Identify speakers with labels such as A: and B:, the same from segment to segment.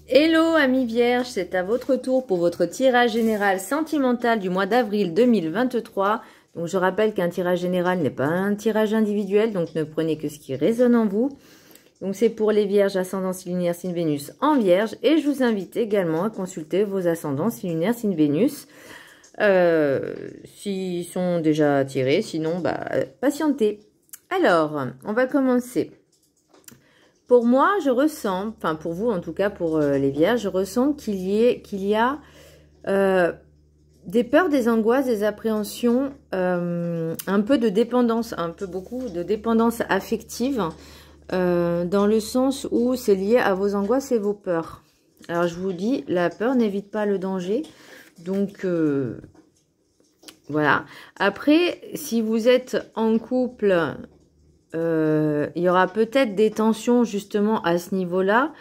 A: Hello amis vierges, c'est à votre tour pour votre tirage général sentimental du mois d'avril 2023. Donc je rappelle qu'un tirage général n'est pas un tirage individuel, donc ne prenez que ce qui résonne en vous. Donc c'est pour les vierges ascendant lunaire signe Vénus en vierge, et je vous invite également à consulter vos ascendants lunaire signe Vénus s'ils sont déjà tirés, sinon patientez. Alors on va commencer. Pour moi, je ressens, enfin pour vous en tout cas, pour les vierges, je ressens qu'il y a des peurs, des angoisses, des appréhensions, un peu de dépendance, beaucoup de dépendance affective, dans le sens où c'est lié à vos angoisses et vos peurs. Alors je vous dis, la peur n'évite pas le danger, donc voilà. Après, si vous êtes en couple, il y aura peut-être des tensions justement à ce niveau-là,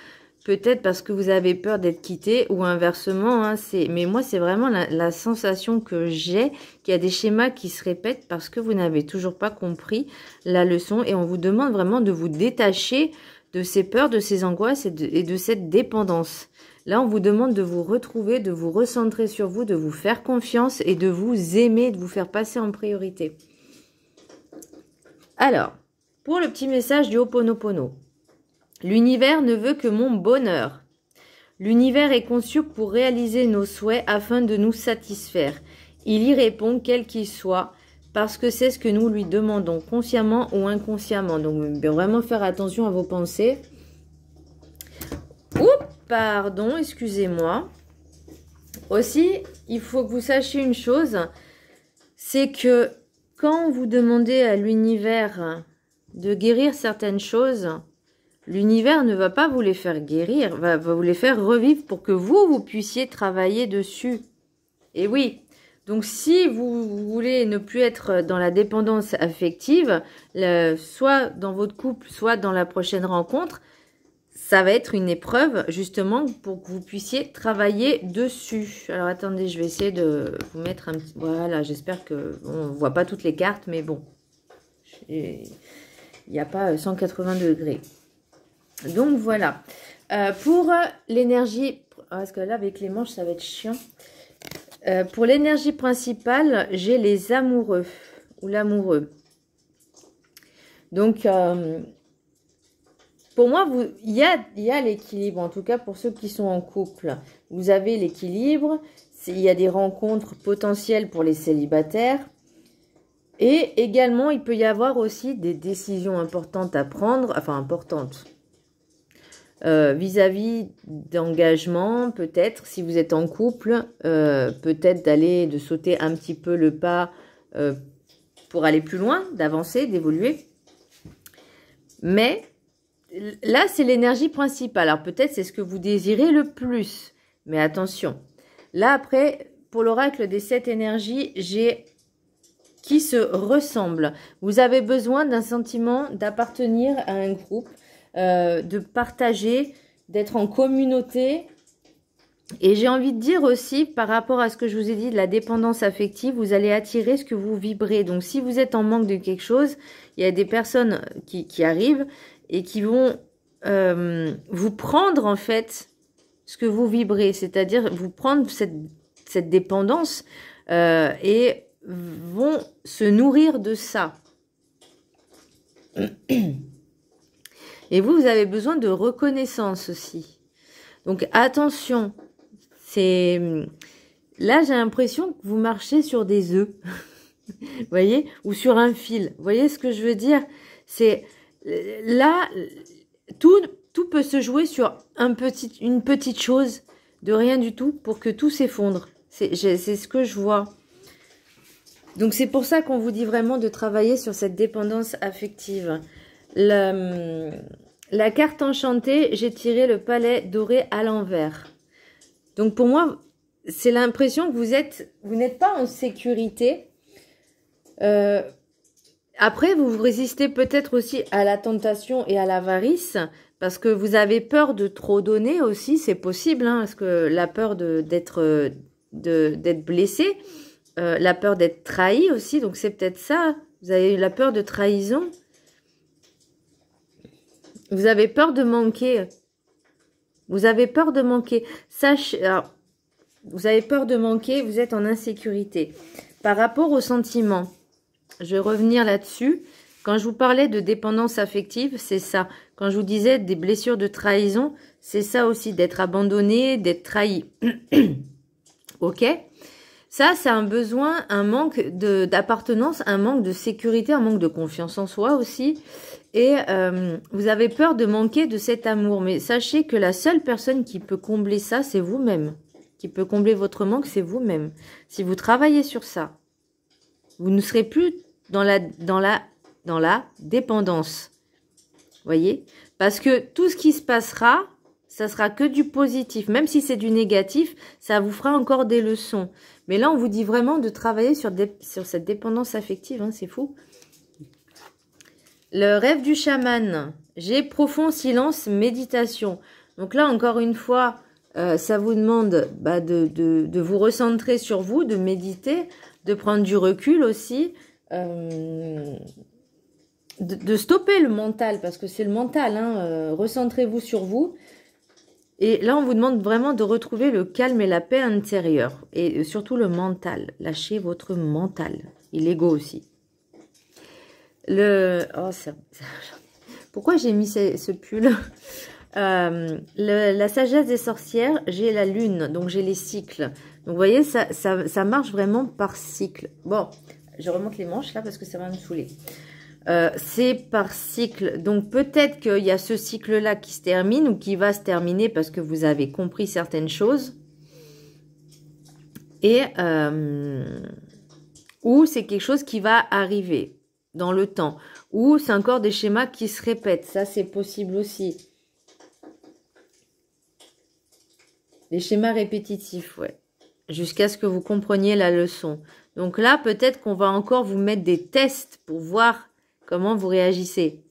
A: peut-être parce que vous avez peur d'être quitté ou inversement, hein, mais moi c'est vraiment la sensation que j'ai, qu'il y a des schémas qui se répètent parce que vous n'avez toujours pas compris la leçon et on vous demande vraiment de vous détacher de ces peurs, de ces angoisses et de cette dépendance. Là on vous demande de vous retrouver, de vous recentrer sur vous, de vous faire confiance et de vous aimer, de vous faire passer en priorité. Alors, pour le petit message du Ho'oponopono, l'univers ne veut que mon bonheur. L'univers est conçu pour réaliser nos souhaits afin de nous satisfaire. Il y répond quel qu'il soit, parce que c'est ce que nous lui demandons, consciemment ou inconsciemment. Donc, vraiment faire attention à vos pensées. Oups, pardon, excusez-moi. Aussi, il faut que vous sachiez une chose, c'est que quand vous demandez à l'univers de guérir certaines choses, l'univers ne va pas vous les faire guérir, va vous les faire revivre pour que vous puissiez travailler dessus. Et oui, donc si vous voulez ne plus être dans la dépendance affective, soit dans votre couple, soit dans la prochaine rencontre, ça va être une épreuve justement pour que vous puissiez travailler dessus. Alors attendez, je vais essayer de vous mettre un petit... Voilà, j'espère que... on ne voit pas toutes les cartes, mais bon. Il n'y a pas 180 degrés. Donc voilà. Pour l'énergie... Parce que là, avec les manches, ça va être chiant. Pour l'énergie principale, j'ai les amoureux. Ou l'amoureux. Donc... pour moi, il y a l'équilibre, en tout cas pour ceux qui sont en couple. Vous avez l'équilibre, il y a des rencontres potentielles pour les célibataires. Et également, il peut y avoir aussi des décisions importantes à prendre, enfin importantes, vis-à-vis d'engagement, peut-être, si vous êtes en couple, peut-être de sauter un petit peu le pas pour aller plus loin, d'avancer, d'évoluer. Mais... là, c'est l'énergie principale. Alors, peut-être c'est ce que vous désirez le plus. Mais attention. Là, après, pour l'oracle des 7 énergies, j'ai qui se ressemblent. Vous avez besoin d'un sentiment d'appartenir à un groupe, de partager, d'être en communauté. Et j'ai envie de dire aussi, par rapport à ce que je vous ai dit, de la dépendance affective, vous allez attirer ce que vous vibrez. Donc, si vous êtes en manque de quelque chose, il y a des personnes qui arrivent et qui vont vous prendre en fait ce que vous vibrez, c'est-à-dire vous prendre cette dépendance et vont se nourrir de ça. Et vous avez besoin de reconnaissance aussi. Donc attention, là j'ai l'impression que vous marchez sur des œufs, vous voyez, ou sur un fil. Vous voyez ce que je veux dire? C'est là, tout peut se jouer sur une petite chose, de rien du tout, pour que tout s'effondre. C'est ce que je vois. Donc c'est pour ça qu'on vous dit vraiment de travailler sur cette dépendance affective. La carte enchantée, j'ai tiré le palais doré à l'envers. Donc pour moi, c'est l'impression que vous n'êtes pas en sécurité. Après, vous résistez peut-être aussi à la tentation et à l'avarice, parce que vous avez peur de trop donner aussi, c'est possible, hein, parce que la peur d'être blessé, la peur d'être trahi aussi, donc c'est peut-être ça, vous avez la peur de trahison, vous avez peur de manquer, Vous avez peur de manquer. Alors, vous avez peur de manquer, vous êtes en insécurité. Par rapport aux sentiments, je vais revenir là-dessus. Quand je vous parlais de dépendance affective, c'est ça. Quand je vous disais des blessures de trahison, c'est ça aussi, d'être abandonné, d'être trahi. Ok? Ça, c'est un besoin, un manque d'appartenance, un manque de sécurité, un manque de confiance en soi aussi. Et vous avez peur de manquer de cet amour. Mais sachez que la seule personne qui peut combler ça, c'est vous-même. Qui peut combler votre manque, c'est vous-même. Si vous travaillez sur ça, vous ne serez plus dans la dépendance. Voyez? Parce que tout ce qui se passera, ça sera que du positif. Même si c'est du négatif, ça vous fera encore des leçons. Mais là, on vous dit vraiment de travailler sur cette dépendance affective. Hein, c'est fou. Le rêve du chaman. J'ai profond silence, méditation. Donc là, encore une fois, ça vous demande de vous recentrer sur vous, de méditer, de prendre du recul aussi, de stopper le mental, parce que c'est le mental, hein, recentrez-vous sur vous. Et là, on vous demande vraiment de retrouver le calme et la paix intérieure, et surtout le mental. Lâchez votre mental, et l'ego aussi. Pourquoi j'ai mis ce pull? La sagesse des sorcières, j'ai la lune, donc j'ai les cycles. Donc vous voyez, ça marche vraiment par cycle. Bon, je remonte les manches là parce que ça va me saouler. C'est par cycle. Donc peut-être qu'il y a ce cycle-là qui se termine ou qui va se terminer parce que vous avez compris certaines choses. Et ou c'est quelque chose qui va arriver dans le temps. Ou c'est encore des schémas qui se répètent. Ça, c'est possible aussi. Les schémas répétitifs, ouais. Jusqu'à ce que vous compreniez la leçon. Donc là, peut-être qu'on va encore vous mettre des tests pour voir comment vous réagissez.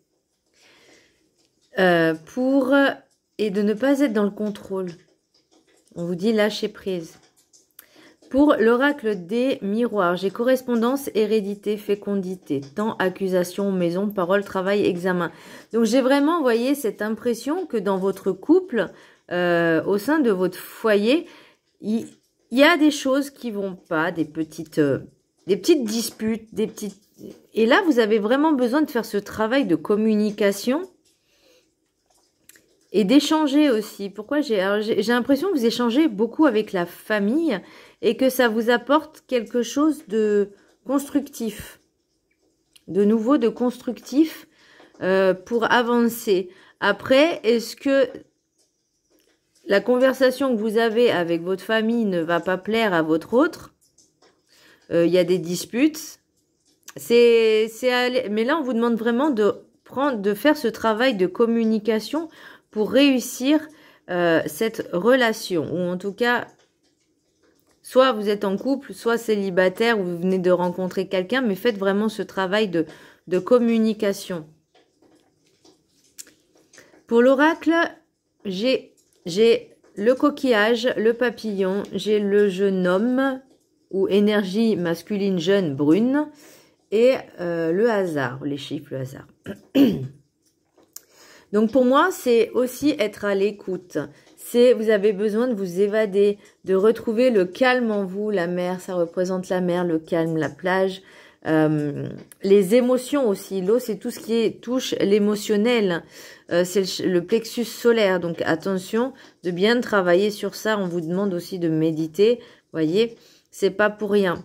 A: Et de ne pas être dans le contrôle. On vous dit lâcher prise. Pour l'oracle des miroirs, j'ai correspondance, hérédité, fécondité, temps, accusation, maison, parole, travail, examen. Donc j'ai vraiment, vous voyez, cette impression que dans votre couple, au sein de votre foyer, il y a des choses qui vont pas, des petites disputes, Et là, vous avez vraiment besoin de faire ce travail de communication et d'échanger aussi. Pourquoi j'ai l'impression que vous échangez beaucoup avec la famille et que ça vous apporte quelque chose de constructif, de nouveau, de constructif pour avancer. Après, est-ce que la conversation que vous avez avec votre famille ne va pas plaire à votre autre? Il y a des disputes. Mais là, on vous demande vraiment de faire ce travail de communication pour réussir cette relation. Ou en tout cas, soit vous êtes en couple, soit célibataire, ou vous venez de rencontrer quelqu'un, mais faites vraiment ce travail de communication. Pour l'oracle, j'ai le coquillage, le papillon, j'ai le jeune homme, ou énergie masculine jeune brune, et le hasard, les chiffres, le hasard. Donc pour moi, c'est aussi être à l'écoute. Vous avez besoin de vous évader, de retrouver le calme en vous. La mer, ça représente la mer, le calme, la plage. Les émotions aussi. L'eau, c'est tout ce qui touche l'émotionnel. C'est le plexus solaire. Donc attention de bien travailler sur ça. On vous demande aussi de méditer. Voyez, c'est pas pour rien.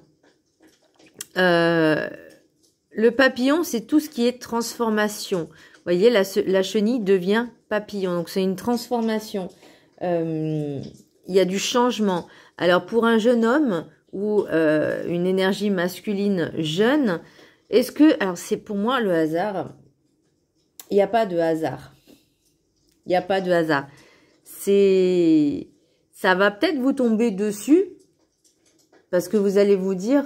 A: Le papillon, c'est tout ce qui est transformation. Vous voyez, la chenille devient papillon. Donc, c'est une transformation. Il y a du changement. Alors, pour un jeune homme ou une énergie masculine jeune, est-ce que... Alors, c'est pour moi le hasard. Il n'y a pas de hasard. Il n'y a pas de hasard. Ça va peut-être vous tomber dessus parce que vous allez vous dire...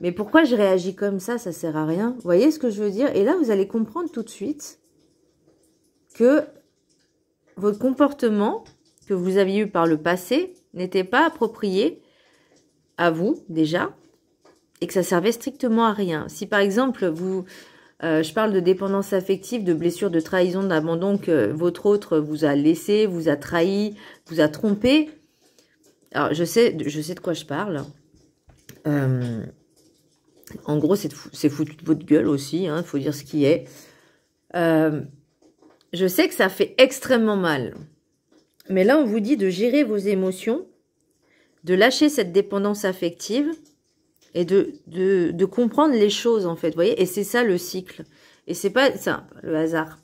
A: mais pourquoi je réagis comme ça? Ça sert à rien. Vous voyez ce que je veux dire? Et là, vous allez comprendre tout de suite que votre comportement que vous aviez eu par le passé n'était pas approprié à vous, déjà, et que ça servait strictement à rien. Si, par exemple, vous Je parle de dépendance affective, de blessure, de trahison, d'abandon que votre autre vous a laissé, vous a trahi, vous a trompé. Alors, je sais de quoi je parle. En gros, c'est foutu de votre gueule aussi, hein, faut dire ce qui est. Je sais que ça fait extrêmement mal. Mais là, on vous dit de gérer vos émotions, de lâcher cette dépendance affective et de comprendre les choses, en fait. Vous voyez, et c'est ça le cycle. Et c'est pas ça, le hasard.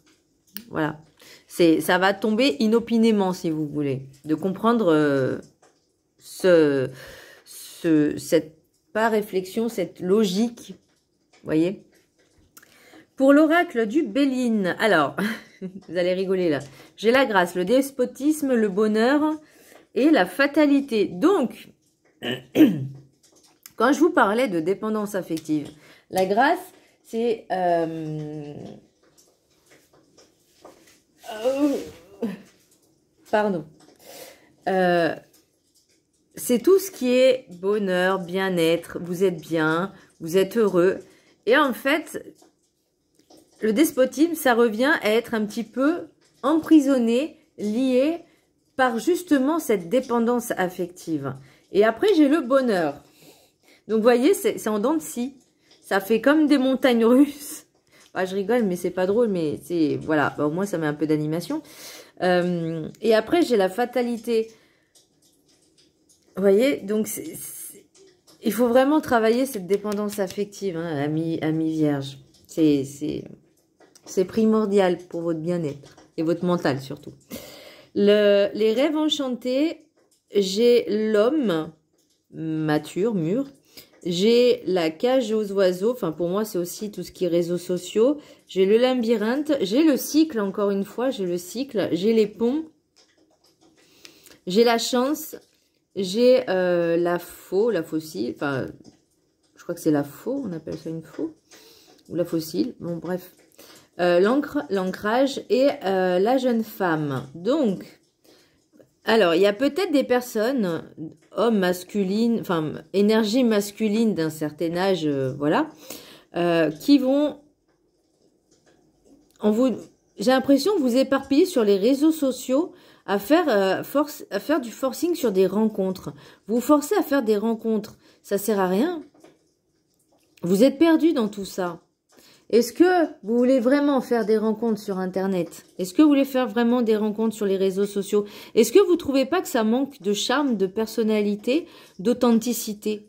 A: Voilà. Ça va tomber inopinément, si vous voulez. De comprendre cette pas réflexion, cette logique. Vous voyez? Pour l'oracle du Béline, alors, vous allez rigoler là. J'ai la grâce, le despotisme, le bonheur et la fatalité. Donc, quand je vous parlais de dépendance affective, la grâce, c'est... Pardon. C'est tout ce qui est bonheur, bien-être, vous êtes bien, vous êtes heureux. Et en fait, le despotisme, ça revient à être un petit peu emprisonné, lié par justement cette dépendance affective. Et après, j'ai le bonheur. Donc, vous voyez, c'est en dents de scie. Ça fait comme des montagnes russes. Bah, je rigole, mais c'est pas drôle, mais c'est... Voilà, bah, au moins, ça met un peu d'animation. Et après, j'ai la fatalité. Vous voyez, donc, il faut vraiment travailler cette dépendance affective, hein, ami vierge. C'est primordial pour votre bien-être et votre mental surtout. Les rêves enchantés, j'ai l'homme mature, mûr. J'ai la cage aux oiseaux. Enfin, pour moi, c'est aussi tout ce qui est réseaux sociaux. J'ai le labyrinthe. J'ai le cycle, encore une fois. J'ai le cycle. J'ai les ponts. J'ai la chance. J'ai la fossile. Enfin, je crois que c'est la faux. On appelle ça une faux. Ou la fossile. Bon, bref. L'ancrage et la jeune femme. Donc, alors, il y a peut-être des personnes, hommes masculines, enfin, énergie masculine d'un certain âge, voilà, qui vont, j'ai l'impression que vous éparpillez sur les réseaux sociaux à faire du forcing sur des rencontres. Vous forcez à faire des rencontres, ça sert à rien. Vous êtes perdu dans tout ça. Est-ce que vous voulez vraiment faire des rencontres sur Internet? Est-ce que vous voulez faire vraiment des rencontres sur les réseaux sociaux? Est-ce que vous ne trouvez pas que ça manque de charme, de personnalité, d'authenticité?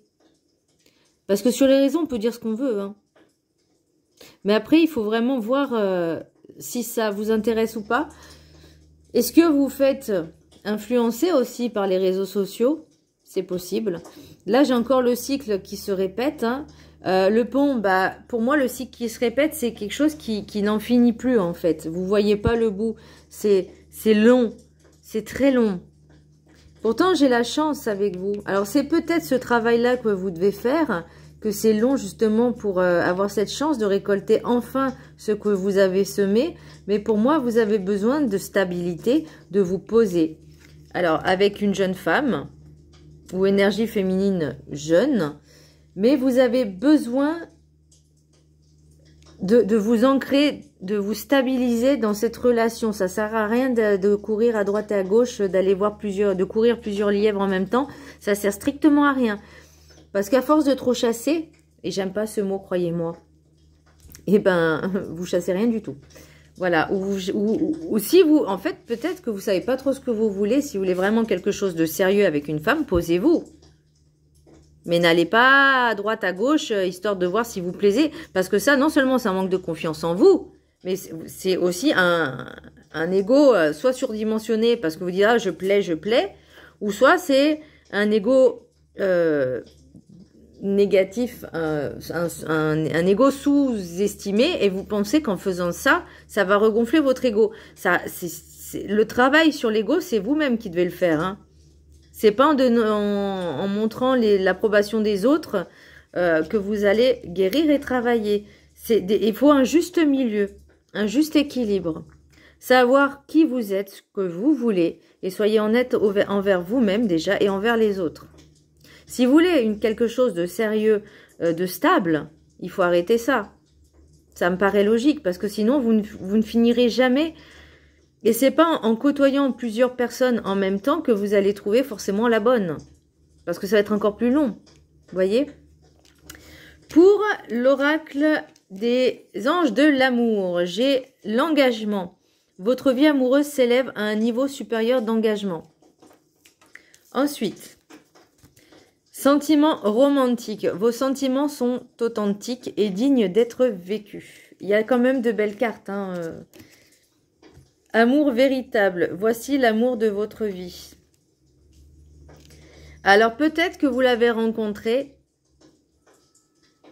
A: Parce que sur les réseaux, on peut dire ce qu'on veut, hein. Mais après, il faut vraiment voir si ça vous intéresse ou pas. Est-ce que vous faites influencer aussi par les réseaux sociaux? C'est possible. Là, j'ai encore le cycle qui se répète, hein. Le pont, bah, pour moi, le cycle qui se répète, c'est quelque chose qui n'en finit plus, en fait. Vous voyez pas le bout. C'est long. C'est très long. Pourtant, j'ai la chance avec vous. Alors, c'est peut-être ce travail-là que vous devez faire, que c'est long, justement, pour avoir cette chance de récolter enfin ce que vous avez semé. Mais pour moi, vous avez besoin de stabilité, de vous poser. Alors, avec une jeune femme, ou énergie féminine jeune, mais vous avez besoin de vous ancrer, de vous stabiliser dans cette relation. Ça sert à rien de courir à droite et à gauche, d'aller voir de courir plusieurs lièvres en même temps. Ça sert strictement à rien. Parce qu'à force de trop chasser, et j'aime pas ce mot, croyez-moi, eh ben, vous chassez rien du tout. Voilà. Ou si vous, en fait, peut-être que vous savez pas trop ce que vous voulez. Si vous voulez vraiment quelque chose de sérieux avec une femme, posez-vous. Mais n'allez pas à droite, à gauche, histoire de voir si vous plaisez. Parce que ça, non seulement ça manque de confiance en vous, mais c'est aussi un ego soit surdimensionné parce que vous dites « Ah, je plais », ou soit c'est un ego négatif, un ego sous-estimé, et vous pensez qu'en faisant ça, ça va regonfler votre ego. Le travail sur l'ego, c'est vous-même qui devez le faire, hein. C'est pas en montrant l'approbation des autres que vous allez guérir et travailler. Il faut un juste milieu, un juste équilibre. Savoir qui vous êtes, ce que vous voulez, et soyez honnête envers vous-même déjà et envers les autres. Si vous voulez quelque chose de sérieux, de stable, il faut arrêter ça. Ça me paraît logique parce que sinon, vous ne finirez jamais. Et c'est pas en côtoyant plusieurs personnes en même temps que vous allez trouver forcément la bonne. Parce que ça va être encore plus long. Vous voyez? Pour l'oracle des anges de l'amour, j'ai l'engagement. Votre vie amoureuse s'élève à un niveau supérieur d'engagement. Ensuite, sentiments romantiques. Vos sentiments sont authentiques et dignes d'être vécus. Il y a quand même de belles cartes. Hein. Amour véritable. Voici l'amour de votre vie. Alors peut-être que vous l'avez rencontré,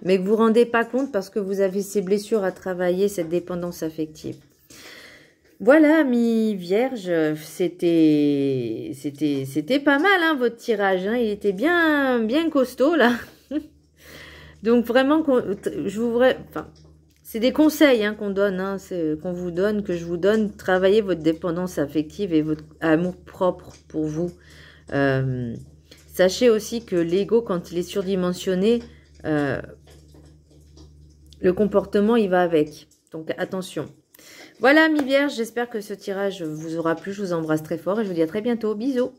A: mais que vous ne vous rendez pas compte parce que vous avez ces blessures à travailler, cette dépendance affective. Voilà, amis vierges, c'était pas mal, hein, votre tirage. Hein, il était bien costaud, là. Donc, vraiment, c'est des conseils hein, qu'on donne, hein, qu'on vous donne, que je vous donne. Travaillez votre dépendance affective et votre amour propre pour vous. Sachez aussi que l'ego, quand il est surdimensionné, le comportement, il va avec. Donc, attention. Voilà, mi-vierge, j'espère que ce tirage vous aura plu. Je vous embrasse très fort et je vous dis à très bientôt. Bisous.